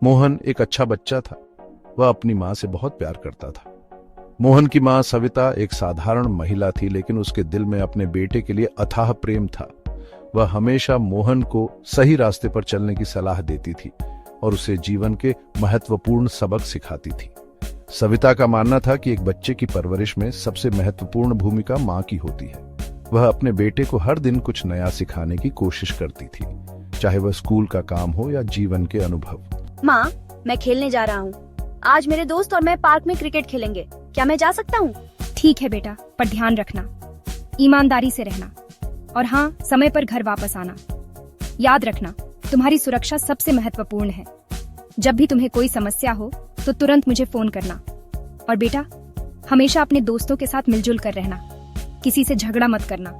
मोहन एक अच्छा बच्चा था। वह अपनी माँ से बहुत प्यार करता था। मोहन की माँ सविता एक साधारण महिला थी, लेकिन उसके दिल में अपने बेटे के लिए अथाह प्रेम था। वह हमेशा मोहन को सही रास्ते पर चलने की सलाह देती थी और उसे जीवन के महत्वपूर्ण सबक सिखाती थी। सविता का मानना था कि एक बच्चे की परवरिश में सबसे महत्वपूर्ण भूमिका माँ की होती है। वह अपने बेटे को हर दिन कुछ नया सिखाने की कोशिश करती थी, चाहे वह स्कूल का काम हो या जीवन के अनुभव। माँ, मैं खेलने जा रहा हूँ। आज मेरे दोस्त और मैं पार्क में क्रिकेट खेलेंगे। क्या मैं जा सकता हूँ? ठीक है बेटा, पर ध्यान रखना, ईमानदारी से रहना और हाँ, समय पर घर वापस आना। याद रखना, तुम्हारी सुरक्षा सबसे महत्वपूर्ण है। जब भी तुम्हें कोई समस्या हो तो तुरंत मुझे फोन करना। और बेटा, हमेशा अपने दोस्तों के साथ मिलजुल कर रहना, किसी से झगड़ा मत करना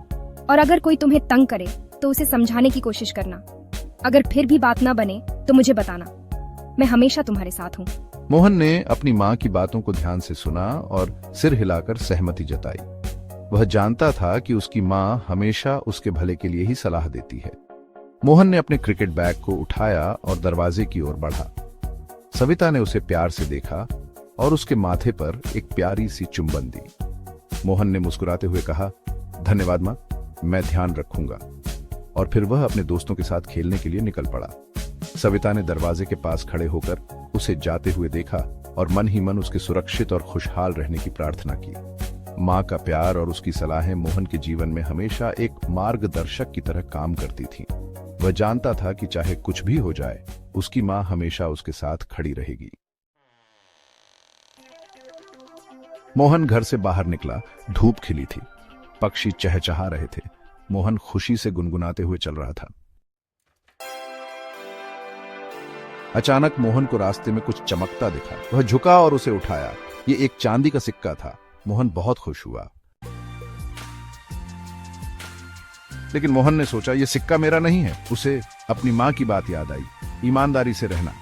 और अगर कोई तुम्हें तंग करे तो उसे समझाने की कोशिश करना। अगर फिर भी बात ना बने तो मुझे बताना, मैं हमेशा तुम्हारे साथ हूँ। मोहन ने अपनी माँ की बातों को ध्यान से सुना और सिर हिलाकर सहमति जताई। वह जानता था कि उसकी माँ हमेशा उसके भले के लिए ही सलाह देती है। मोहन ने अपने क्रिकेट बैग को उठाया और दरवाजे की ओर बढ़ा। सविता ने उसे प्यार से देखा और उसके माथे पर एक प्यारी सी चुंबन दी। मोहन ने मुस्कुराते हुए कहा, धन्यवाद माँ, मैं ध्यान रखूंगा। और फिर वह अपने दोस्तों के साथ खेलने के लिए निकल पड़ा। सविता ने दरवाजे के पास खड़े होकर उसे जाते हुए देखा और मन ही मन उसके सुरक्षित और खुशहाल रहने की प्रार्थना की। माँ का प्यार और उसकी सलाहें मोहन के जीवन में हमेशा एक मार्गदर्शक की तरह काम करती थीं। वह जानता था कि चाहे कुछ भी हो जाए, उसकी माँ हमेशा उसके साथ खड़ी रहेगी। मोहन घर से बाहर निकला। धूप खिली थी, पक्षी चहचहा रहे थे। मोहन खुशी से गुनगुनाते हुए चल रहा था। अचानक मोहन को रास्ते में कुछ चमकता दिखा। वह झुका और उसे उठाया। ये एक चांदी का सिक्का था। मोहन बहुत खुश हुआ, लेकिन मोहन ने सोचा, यह सिक्का मेरा नहीं है। उसे अपनी माँ की बात याद आई, ईमानदारी से रहना।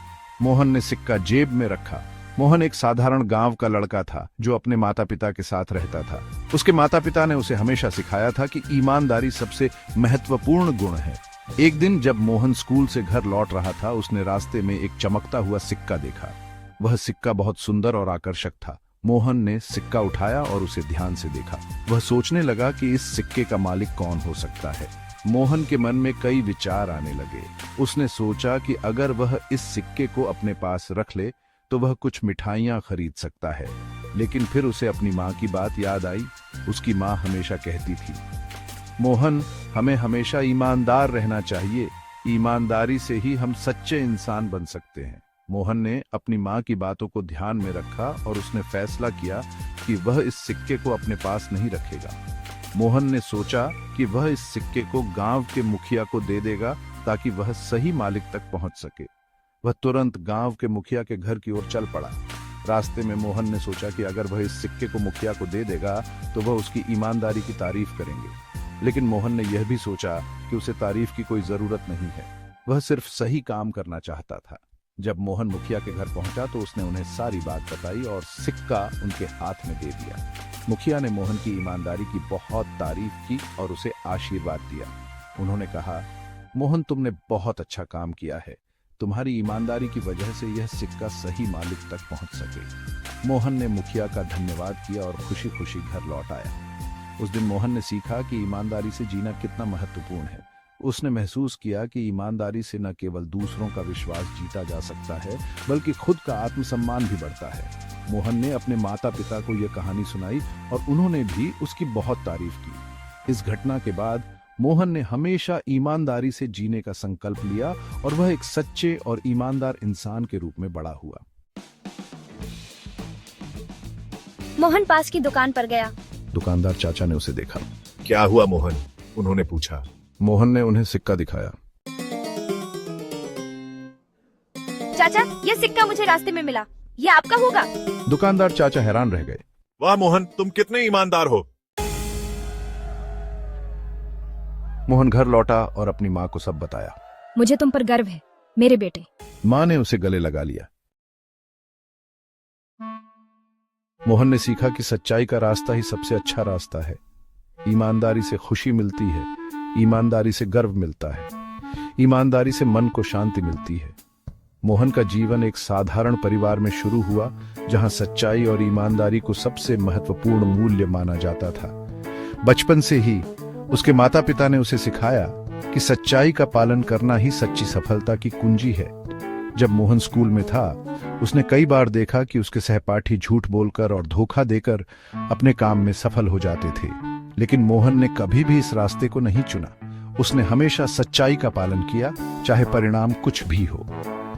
मोहन ने सिक्का जेब में रखा। मोहन एक साधारण गांव का लड़का था जो अपने माता पिता के साथ रहता था। उसके माता पिता ने उसे हमेशा सिखाया था कि ईमानदारी सबसे महत्वपूर्ण गुण है। एक दिन जब मोहन स्कूल से घर लौट रहा था, उसने रास्ते में एक चमकता हुआ सिक्का देखा। वह सिक्का बहुत सुंदर और आकर्षक था। मोहन ने सिक्का उठाया और उसे ध्यान से देखा। वह सोचने लगा कि इस सिक्के का मालिक कौन हो सकता है। मोहन के मन में कई विचार आने लगे। उसने सोचा कि अगर वह इस सिक्के को अपने पास रख ले तो वह कुछ मिठाइयां खरीद सकता है। लेकिन फिर उसे अपनी माँ की बात याद आई। उसकी माँ हमेशा कहती थी, मोहन, हमें हमेशा ईमानदार रहना चाहिए। ईमानदारी से ही हम सच्चे इंसान बन सकते हैं। मोहन ने अपनी माँ की बातों को ध्यान में रखा और उसने फैसला किया कि वह इस सिक्के को अपने पास नहीं रखेगा। मोहन ने सोचा कि वह इस सिक्के को गांव के मुखिया को दे देगा ताकि वह सही मालिक तक पहुंच सके। वह तुरंत गांव के मुखिया के घर की ओर चल पड़ा। रास्ते में मोहन ने सोचा कि अगर वह इस सिक्के को मुखिया को दे देगा तो वह उसकी ईमानदारी की तारीफ करेंगे। लेकिन मोहन ने यह भी सोचा कि उसे तारीफ की कोई जरूरत नहीं है। वह सिर्फ सही काम करना चाहता था। जब मोहन मुखिया के घर पहुंचा तो उसने उन्हें सारी बात बताई और सिक्का उनके हाथ में दे दिया। मुखिया ने मोहन की ईमानदारी की बहुत तारीफ की और उसे आशीर्वाद दिया। उन्होंने कहा, मोहन, तुमने बहुत अच्छा काम किया है। तुम्हारी ईमानदारी की वजह से यह सिक्का सही मालिक तक पहुंच सके। मोहन ने मुखिया का धन्यवाद किया और खुशी खुशी घर लौट आया। उस दिन मोहन ने सीखा कि ईमानदारी से जीना कितना महत्वपूर्ण है। उसने महसूस किया कि ईमानदारी से न केवल दूसरों का विश्वास जीता जा सकता है, बल्कि खुद का आत्मसम्मान भी बढ़ता है। मोहन ने अपने माता पिता को यह कहानी सुनाई और उन्होंने भी उसकी बहुत तारीफ की। इस घटना के बाद मोहन ने हमेशा ईमानदारी से जीने का संकल्प लिया और वह एक सच्चे और ईमानदार इंसान के रूप में बड़ा हुआ। मोहन पास की दुकान पर गया। दुकानदार चाचा ने उसे देखा। क्या हुआ मोहन? उन्होंने पूछा। मोहन ने उन्हें सिक्का दिखाया। चाचा, यह सिक्का मुझे रास्ते में मिला। यह आपका होगा? दुकानदार चाचा हैरान रह गए। वाह मोहन, तुम कितने ईमानदार हो। मोहन घर लौटा और अपनी माँ को सब बताया। मुझे तुम पर गर्व है मेरे बेटे। माँ ने उसे गले लगा लिया। मोहन ने सीखा कि सच्चाई का रास्ता ही सबसे अच्छा रास्ता है। ईमानदारी से खुशी मिलती है, ईमानदारी से गर्व मिलता है, ईमानदारी से मन को शांति मिलती है। मोहन का जीवन एक साधारण परिवार में शुरू हुआ, जहां सच्चाई और ईमानदारी को सबसे महत्वपूर्ण मूल्य माना जाता था। बचपन से ही उसके माता पिता ने उसे सिखाया कि सच्चाई का पालन करना ही सच्ची सफलता की कुंजी है। जब मोहन स्कूल में था, उसने कई बार देखा कि उसके सहपाठी झूठ बोलकर और धोखा देकर अपने काम में सफल हो जाते थे, लेकिन मोहन ने कभी भी इस रास्ते को नहीं चुना। उसने हमेशा सच्चाई का पालन किया, चाहे परिणाम कुछ भी हो।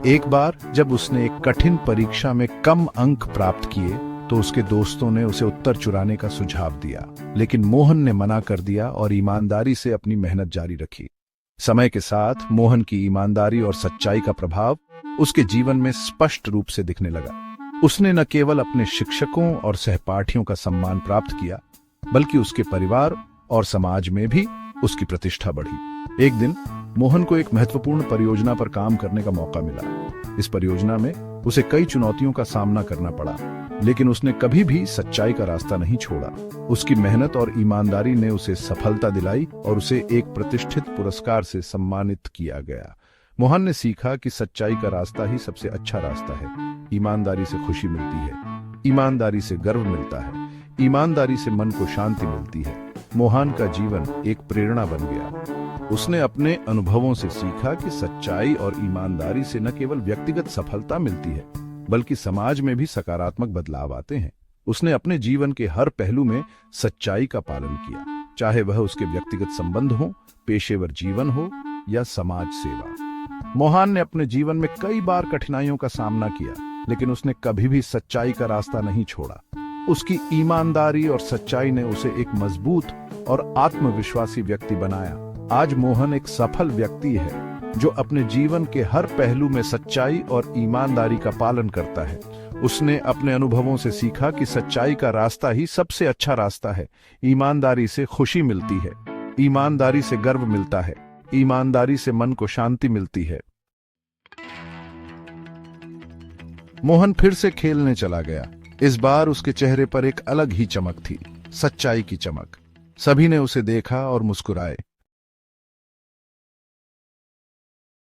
एक बार जब उसने एक कठिन परीक्षा में कम अंक प्राप्त किए, तो उसके दोस्तों ने उसे उत्तर चुराने का सुझाव दिया, लेकिन मोहन ने मना कर दिया और ईमानदारी से अपनी मेहनत जारी रखी। समय के साथ मोहन की ईमानदारी और सच्चाई का प्रभाव उसके जीवन में स्पष्ट रूप से दिखने लगा। उसने न केवल अपने शिक्षकों और सहपाठियों का सम्मान प्राप्त किया, बल्कि उसके परिवार और समाज में भी उसकी प्रतिष्ठा बढ़ी। एक दिन मोहन को एक महत्वपूर्ण परियोजना पर काम करने का मौका मिला। इस परियोजना में उसे कई चुनौतियों का सामना करना पड़ा, लेकिन उसने कभी भी सच्चाई का रास्ता नहीं छोड़ा। उसकी मेहनत और ईमानदारी ने उसे सफलता दिलाई और उसे एक प्रतिष्ठित पुरस्कार से सम्मानित किया गया। मोहन ने सीखा कि सच्चाई का रास्ता ही सबसे अच्छा रास्ता है। ईमानदारी से खुशी मिलती है, ईमानदारी से गर्व मिलता है, ईमानदारी से मन को शांति मिलती है। मोहन का जीवन एक प्रेरणा बन गया। उसने अपने अनुभवों से सीखा कि सच्चाई और ईमानदारी से न केवल व्यक्तिगत सफलता मिलती है, बल्कि समाज में भी सकारात्मक बदलाव आते हैं। उसने अपने जीवन के हर पहलू में सच्चाई का पालन किया, चाहे वह उसके व्यक्तिगत संबंध हो, पेशेवर जीवन हो या समाज सेवा। मोहन ने अपने जीवन में कई बार कठिनाइयों का सामना किया, लेकिन उसने कभी भी सच्चाई का रास्ता नहीं छोड़ा। उसकी ईमानदारी और सच्चाई ने उसे एक मजबूत और आत्मविश्वासी व्यक्ति बनाया। आज मोहन एक सफल व्यक्ति है जो अपने जीवन के हर पहलू में सच्चाई और ईमानदारी का पालन करता है। उसने अपने अनुभवों से सीखा कि सच्चाई का रास्ता ही सबसे अच्छा रास्ता है। ईमानदारी से खुशी मिलती है, ईमानदारी से गर्व मिलता है, ईमानदारी से मन को शांति मिलती है। मोहन फिर से खेलने चला गया। इस बार उसके चेहरे पर एक अलग ही चमक थी, सच्चाई की चमक। सभी ने उसे देखा और मुस्कुराए।